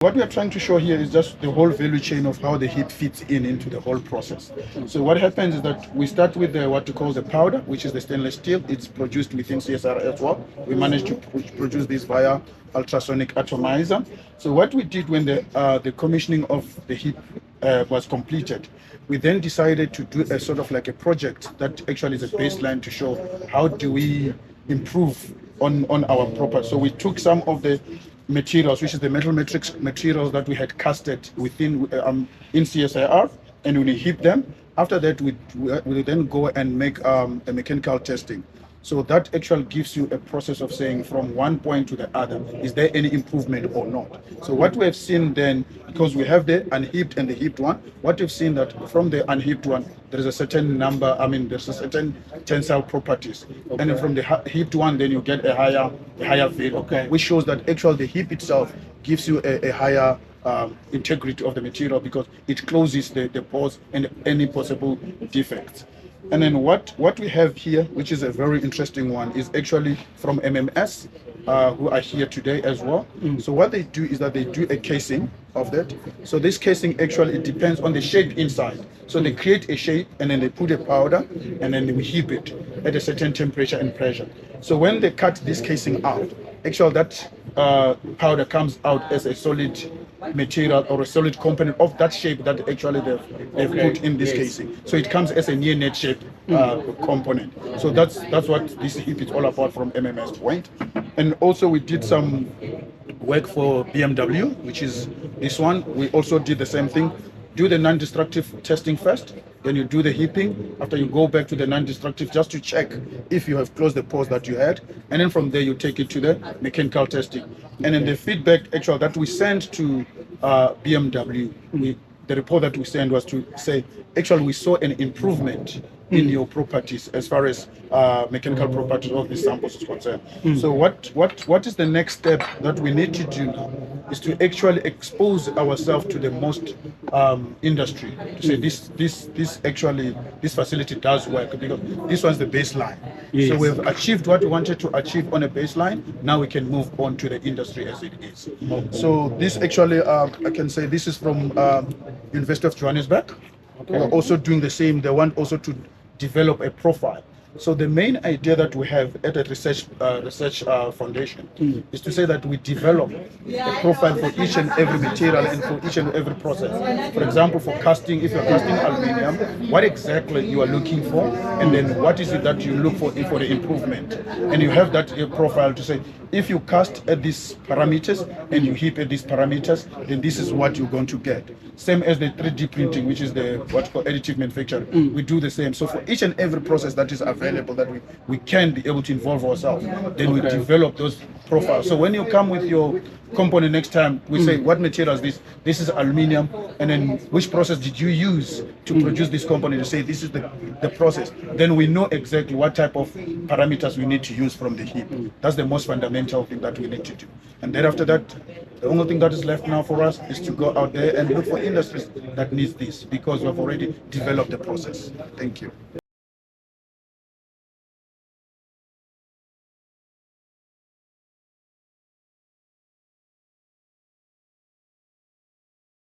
What we are trying to show here is just the whole value chain of how the heap fits into the whole process. So what happens is that we start with what we call the powder, which is the stainless steel. It's produced within CSIR as well. We managed to produce this via ultrasonic atomizer. So what we did when the commissioning of the heap was completed, we then decided to do a sort of like a project that actually is a baseline to show how do we improve on our property. So we took some of the materials, which is the metal matrix materials that we had casted within in CSIR, and we heat them. After that, we then go and make a mechanical testing. So that actually gives you a process of saying from one point to the other, is there any improvement or not? So what we have seen then, because we have the unheaped and the heaped one, what we've seen that from the unheaped one, there is a certain number, there's a certain tensile properties. Okay. And then from the heaped one, then you get a higher value, okay, which shows that actually the heap itself gives you a higher integrity of the material because it closes the pores and any possible defects. And then what we have here, which is a very interesting one, is actually from MMS, who are here today as well. So what they do is that they do a casing of that. So this casing actually, it depends on the shape inside. So they create a shape and then they put a powder and then we heat it at a certain temperature and pressure. So when they cut this casing out, actually that powder comes out as a solid material or a solid component of that shape that actually they've put in this casing. So it comes as a near net shape component. So that's what this heap is all about from MMS point. And also we did some work for BMW, which is this one. We also did the same thing. Do the non-destructive testing first, then you do the heaping. After you go back to the non-destructive just to check if you have closed the pores that you had, and then from there you take it to the mechanical testing. And then the feedback actually that we sent to BMW, the report that we sent was to say actually we saw an improvement in your properties as far as mechanical properties of these samples is concerned. So what is the next step that we need to do now is to actually expose ourselves to the most industry to say this facility does work, because this was the baseline. Yes. So we've achieved what we wanted to achieve on a baseline. Now we can move on to the industry as it is. So this actually I can say this is from University of Johannesburg. Okay. We're also doing the same. They want also to develop a profile. So the main idea that we have at a research foundation is to say that we develop a profile for each and every material and for each and every process. For example, for casting, if you're casting aluminium, what exactly you are looking for, and then what is it that you look for the improvement. And you have that profile to say, if you cast at these parameters and you heap at these parameters, then this is what you're going to get. Same as the 3D printing, which is the what's called additive manufacturing. We do the same. So for each and every process that is available that we can be able to involve ourselves, then we develop those profiles. So when you come with your component next time, we say, what material is this? This is aluminium, and then which process did you use to produce this component? To say this is the process. Then we know exactly what type of parameters we need to use from the heap. That's the most fundamental thing that we need to do. And then after that, the only thing that is left now for us is to go out there and look for industries that needs this, because we've already developed the process. Thank you.